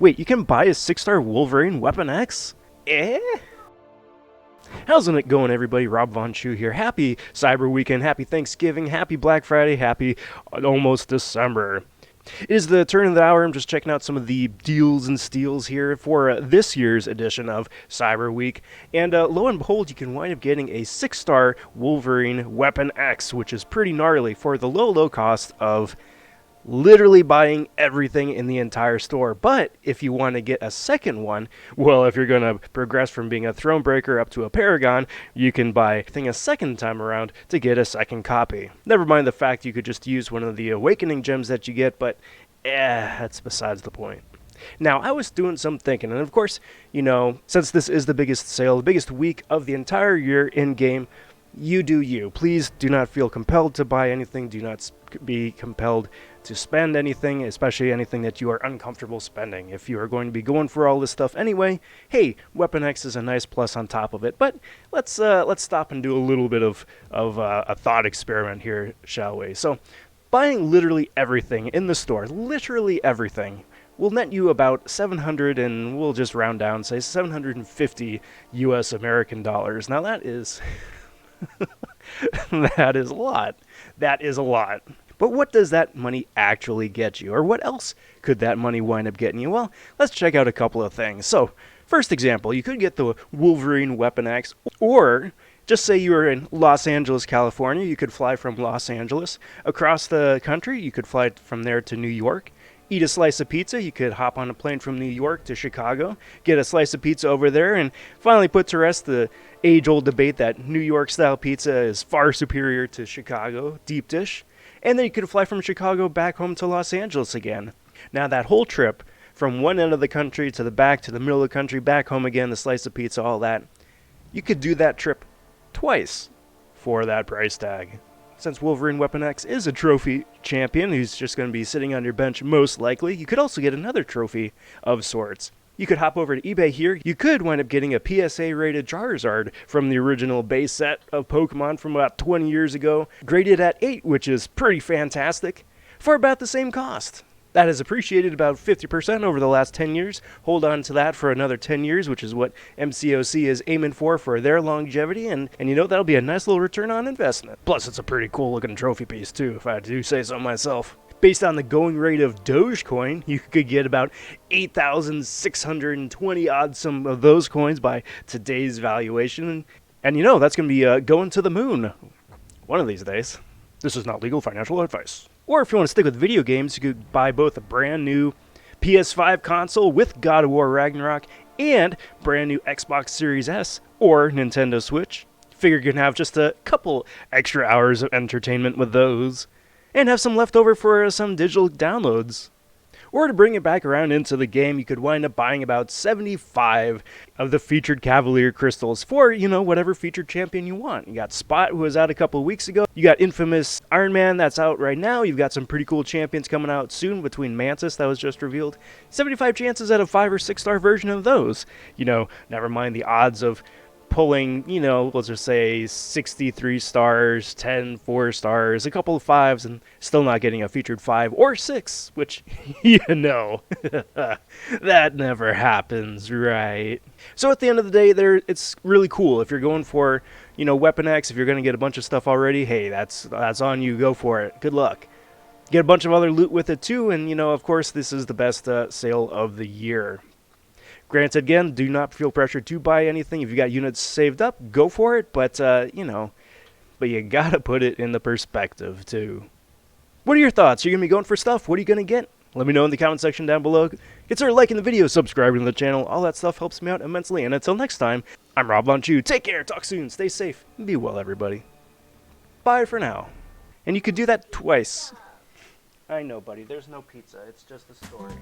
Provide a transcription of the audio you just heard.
Wait, you can buy a 6-star Wolverine Weapon X? Eh? How's it going, everybody? robvonshoe here. Happy Cyber Weekend, happy Thanksgiving, happy Black Friday, happy almost December. It is the turn of the hour. I'm just checking out some of the deals and steals here for this year's edition of Cyber Week. And lo and behold, you can wind up getting a 6-star Wolverine Weapon X, which is pretty gnarly for the low cost of literally buying everything in the entire store. But if you want to get a second one, well, if you're going to progress from being a Thronebreaker up to a Paragon, you can buy thing a second time around to get a second copy. Never mind the fact you could just use one of the Awakening gems that you get, but that's besides the point. Now, I was doing some thinking, and of course, you know, since this is the biggest sale, the biggest week of the entire year in-game, you do you. Please do not feel compelled to buy anything. Do not be compelled to spend anything, especially anything that you are uncomfortable spending. If you are going to be going for all this stuff anyway, hey, Weapon X is a nice plus on top of it. But let's stop and do a little bit of a thought experiment here, shall we? So, buying literally everything in the store, literally everything, will net you about 700, and we'll just round down, say 750 US American dollars. Now that is that is a lot. That is a lot. But what does that money actually get you? Or what else could that money wind up getting you? Well, let's check out a couple of things. So, first example, you could get the Wolverine Weapon X, or just say you were in Los Angeles, California. You could fly from Los Angeles across the country. You could fly from there to New York. Eat a slice of pizza. You could hop on a plane from New York to Chicago, get a slice of pizza over there, and finally put to rest the age-old debate that New York-style pizza is far superior to Chicago deep dish. And then you could fly from Chicago back home to Los Angeles again. Now that whole trip, from one end of the country to the back to the middle of the country, back home again, the slice of pizza, all that, you could do that trip twice for that price tag. Since Wolverine Weapon X is a trophy champion who's just going to be sitting on your bench most likely, you could also get another trophy of sorts. You could hop over to eBay here. You could wind up getting a PSA-rated Charizard from the original base set of Pokemon from about 20 years ago, graded at 8, which is pretty fantastic, for about the same cost. That has appreciated about 50% over the last 10 years. Hold on to that for another 10 years, which is what MCoC is aiming for their longevity, and you know, that'll be a nice little return on investment. Plus, it's a pretty cool-looking trophy piece, too, if I do say so myself. Based on the going rate of Dogecoin, you could get about 8,620 odd some of those coins by today's valuation. And you know, that's going to be going to the moon one of these days. This is not legal financial advice. Or if you want to stick with video games, you could buy both a brand new PS5 console with God of War Ragnarok and brand new Xbox Series S or Nintendo Switch. Figure you can have just a couple extra hours of entertainment with those, and have some left over for some digital downloads. Or to bring it back around into the game, you could wind up buying about 75 of the featured Cavalier crystals for, you know, whatever featured champion you want. You got Spot, who was out a couple of weeks ago. You got Infamous Iron Man, that's out right now. You've got some pretty cool champions coming out soon between Mantis, that was just revealed. 75 chances at a 5 or 6-star version of those. You know, never mind the odds of pulling, you know, let's just say 63 stars, 10 4 stars, a couple of 5s, and still not getting a featured 5 or 6, which, you know, that never happens, right? So at the end of the day, it's really cool. If you're going for, you know, Weapon X, if you're going to get a bunch of stuff already, hey, that's on you. Go for it. Good luck. Get a bunch of other loot with it, too, and, you know, of course, this is the best sale of the year. Granted, again, do not feel pressured to buy anything. If you got units saved up, go for it. But, you know, but you gotta put it in the perspective, too. What are your thoughts? Are you going to be going for stuff? What are you going to get? Let me know in the comment section down below. Consider liking the video, subscribing to the channel. All that stuff helps me out immensely. And until next time, I'm robvonshoe. Take care. Talk soon. Stay safe. Be well, everybody. Bye for now. And you could do that twice. I know, buddy. There's no pizza. It's just a story.